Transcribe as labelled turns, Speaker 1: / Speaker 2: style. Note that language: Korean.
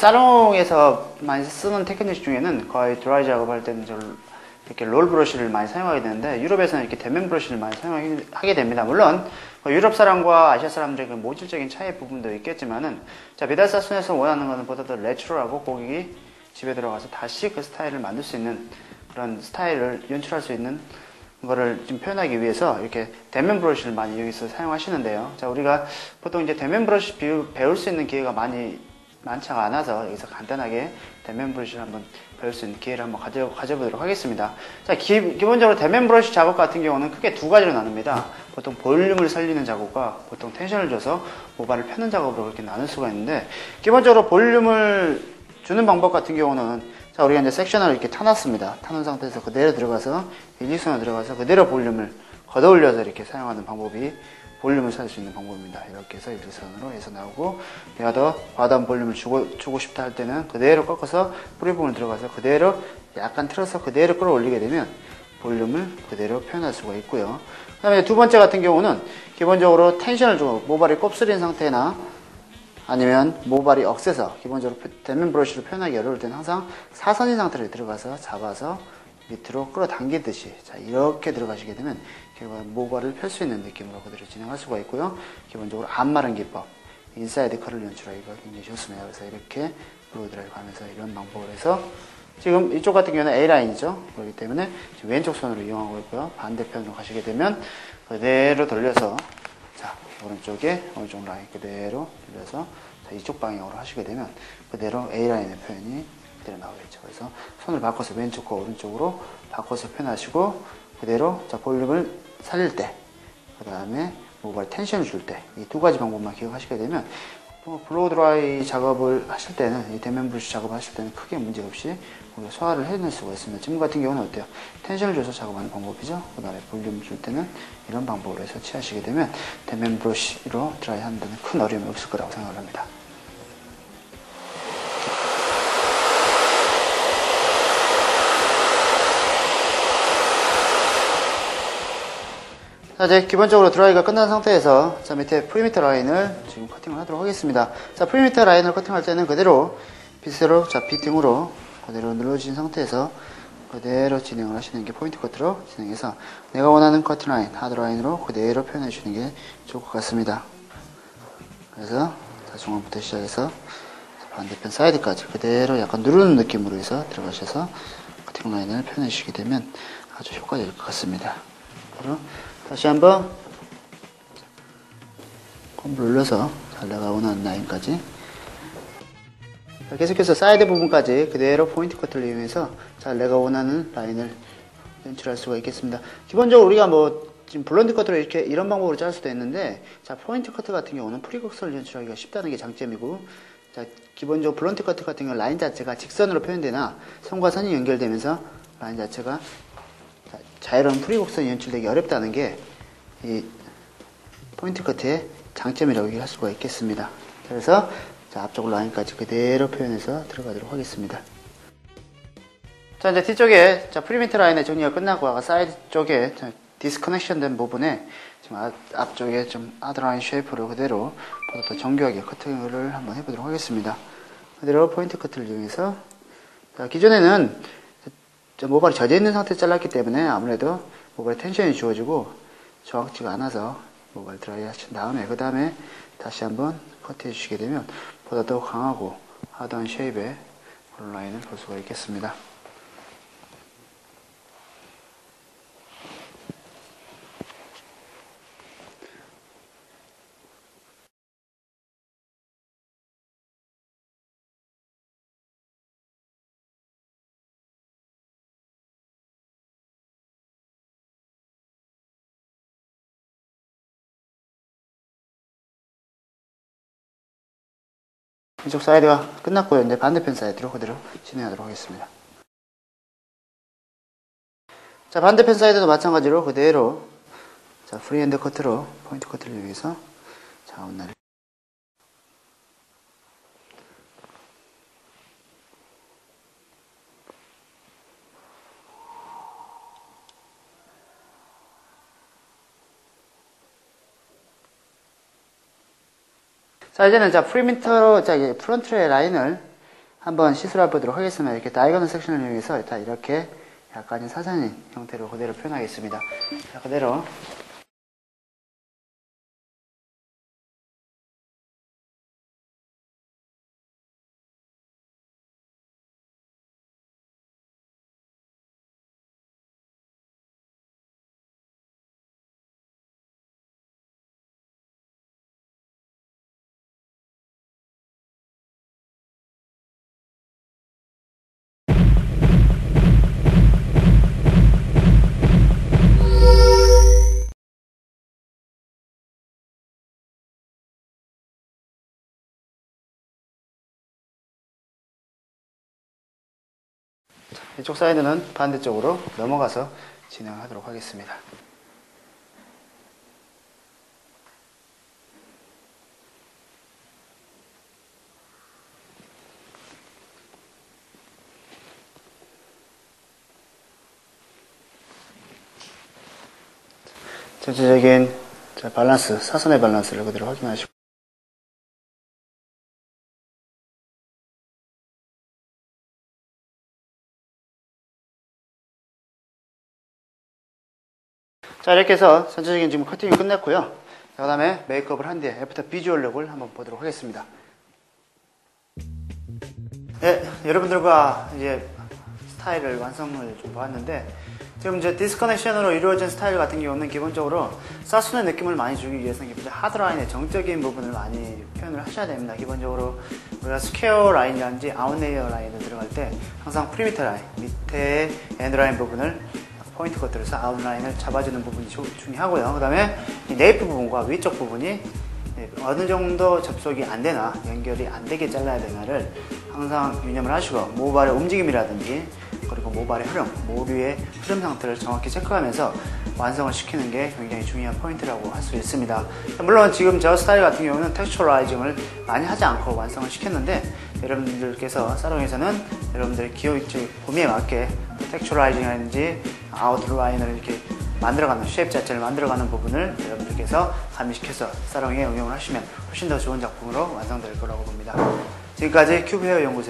Speaker 1: 사롱에서 많이 쓰는 테크닉 중에는 거의 드라이 작업할 때는 이렇게 롤 브러쉬를 많이 사용하게 되는데, 유럽에서는 이렇게 대면 브러쉬를 많이 사용하게 됩니다. 물론 유럽 사람과 아시아 사람들의 그 모질적인 차이 부분도 있겠지만은, 자, 비달사순에서 원하는 것은 보다 더 내추럴하고 고객이 집에 들어가서 다시 그 스타일을 만들 수 있는, 그런 스타일을 연출할 수 있는 거를 좀 표현하기 위해서 이렇게 대면 브러쉬를 많이 여기서 사용하시는데요. 자, 우리가 보통 이제 대면 브러쉬 배울 수 있는 기회가 많지가 않아서 여기서 간단하게 대면 브러쉬를 한번 배울 수 있는 기회를 한번 가져보도록 하겠습니다. 자, 기본적으로 대면 브러쉬 작업 같은 경우는 크게 두 가지로 나눕니다. 보통 볼륨을 살리는 작업과 보통 텐션을 줘서 모발을 펴는 작업으로 그렇게 나눌 수가 있는데, 기본적으로 볼륨을 주는 방법 같은 경우는, 자, 우리가 이제 섹션을 이렇게 타놨습니다. 타놓은 상태에서 그대로 들어가서 일직선으로 들어가서 그대로 볼륨을 걷어올려서 이렇게 사용하는 방법이 볼륨을 살 수 있는 방법입니다. 이렇게 해서 일직선으로 해서 나오고, 내가 더 과다한 볼륨을 주고 싶다 할 때는 그대로 꺾어서 뿌리 부분을 들어가서 그대로 약간 틀어서 그대로 끌어올리게 되면 볼륨을 그대로 표현할 수가 있고요. 그 다음에 두 번째 같은 경우는 기본적으로 텐션을 주고, 모발이 곱슬인 상태나 아니면 모발이 억세서 기본적으로 대면 브러쉬로 표현하기 어려울 때는 항상 사선인 상태로 들어가서 잡아서 밑으로 끌어당기듯이, 자, 이렇게 들어가시게 되면 모발을 펼 수 있는 느낌으로 그대로 진행할 수가 있고요. 기본적으로 안 마른 기법, 인사이드 컬을 연출하기가 굉장히 좋습니다. 그래서 이렇게 블로드라이브 하면서 이런 방법을 해서, 지금 이쪽 같은 경우는 A라인이죠. 그렇기 때문에 지금 왼쪽 손으로 이용하고 있고요. 반대편으로 가시게 되면 그대로 돌려서, 자, 오른쪽 라인 그대로 돌려서, 자, 이쪽 방향으로 하시게 되면 그대로 A라인의 표현이 그대로 나오겠죠. 그래서 손을 바꿔서 왼쪽과 오른쪽으로 바꿔서 표현하시고, 그대로, 자, 볼륨을 살릴 때, 그 다음에 모발 텐션을 줄 때, 이 두 가지 방법만 기억하시게 되면 블로우 드라이 작업을 하실 때는, 이 대면 브러쉬 작업을 하실 때는 크게 문제 없이 우리가 소화를 해낼 수가 있습니다. 지금 같은 경우는 어때요? 텐션을 줘서 작업하는 방법이죠. 그 다음에 볼륨을 줄 때는 이런 방법으로 해서 취하시게 되면 대면 브러쉬로 드라이 하는 데는 큰 어려움이 없을 거라고 생각을 합니다. 자, 이제 기본적으로 드라이가 끝난 상태에서, 자, 밑에 프리미터 라인을 지금 커팅을 하도록 하겠습니다. 자, 프리미터 라인을 커팅할 때는 그대로 빗으로, 자, 빗등으로 그대로 눌러주신 상태에서 그대로 진행을 하시는 게, 포인트 커트로 진행해서 내가 원하는 커팅 라인, 하드 라인으로 그대로 표현해 주시는 게 좋을 것 같습니다. 그래서 자, 중앙부터 시작해서 반대편 사이드까지 그대로 약간 누르는 느낌으로 해서 들어가셔서 커팅 라인을 표현해 주시게 되면 아주 효과적일 것 같습니다. 바로 다시 한번 콤보 눌러서 내가 원하는 라인까지, 계속해서 사이드 부분까지 그대로 포인트 커트를 이용해서 잘 내가 원하는 라인을 연출할 수가 있겠습니다. 기본적으로 우리가 지금 블론드 커트로 이런 방법으로 짤 수도 있는데, 자, 포인트 커트 같은 경우는 프리커스를 연출하기가 쉽다는 게 장점이고, 자, 기본적으로 블론드 커트 같은 경우 라인 자체가 직선으로 표현되나 선과 선이 연결되면서 라인 자체가 자유로운 프리곡선이 연출되기 어렵다는 게 이 포인트 커트의 장점이라고 얘기할 수가 있겠습니다. 그래서 자, 앞쪽 라인까지 그대로 표현해서 들어가도록 하겠습니다. 자, 이제 뒤쪽에, 자, 프리미터 라인의 정리가 끝나고 아까 사이드 쪽에 디스커넥션 된 부분에 지금 앞쪽에 좀 아드라인 쉐이프로 그대로 보다 더 정교하게 커팅을 한번 해보도록 하겠습니다. 그대로 포인트 커트를 이용해서, 자, 기존에는 모발이 젖어 있는 상태에서 잘랐기 때문에 아무래도 모발에 텐션이 주어지고 정확치가 않아서 모발 드라이 하신 다음에, 그 다음에 다시 한번 커트해 주시게 되면 보다 더 강하고 하드한 쉐입의 그런 라인을 볼 수가 있겠습니다. 이쪽 사이드가 끝났고요. 이제 반대편 사이드로 그대로 진행하도록 하겠습니다. 자, 반대편 사이드도 마찬가지로 그대로, 자, 프리핸드 커트로 포인트 커트를 이용해서 자운날을, 자, 이제는 자, 프리미터로, 자, 프론트의 라인을 한번 시술해 보도록 하겠습니다. 이렇게 다이거널 섹션을 이용해서 일단 이렇게 약간의 사선인 형태로 그대로 표현하겠습니다. 자, 그대로. 이쪽 사이드는 반대쪽으로 넘어가서 진행하도록 하겠습니다. 전체적인 밸런스, 사선의 밸런스를 그대로 확인하시고 자, 이렇게 해서 전체적인 지금 커팅이 끝냈고요. 그 다음에 메이크업을 한 뒤에 애프터 비주얼 룩을 한번 보도록 하겠습니다. 네, 여러분들과 이제 스타일을 완성을 좀 보았는데, 지금 이제 디스커넥션으로 이루어진 스타일 같은 경우는 기본적으로 사순의 느낌을 많이 주기 위해서는 하드라인의 정적인 부분을 많이 표현을 하셔야 됩니다. 기본적으로 우리가 스퀘어 라인이라든지 아웃레이어 라인을 들어갈 때 항상 프리미터 라인, 밑에 엔드라인 부분을 포인트 커트로서 아웃라인을 잡아주는 부분이 중요하고요. 그 다음에 이 네이프 부분과 위쪽 부분이 어느 정도 접속이 안 되나, 연결이 안 되게 잘라야 되나를 항상 유념을 하시고, 모발의 움직임이라든지 그리고 모발의 흐름, 모류의 흐름 상태를 정확히 체크하면서 완성을 시키는 게 굉장히 중요한 포인트라고 할 수 있습니다. 물론 지금 저 스타일 같은 경우는 텍스처라이징을 많이 하지 않고 완성을 시켰는데, 여러분들께서 사롱에서는 여러분들의 기호적 봄에 맞게 텍스처라이징이라든지 아웃라인을 이렇게 만들어가는 쉐입 자체를 만들어가는 부분을 여러분들께서 가미시켜서 사롱에 응용을 하시면 훨씬 더 좋은 작품으로 완성될 거라고 봅니다. 지금까지 큐브 헤어 연구소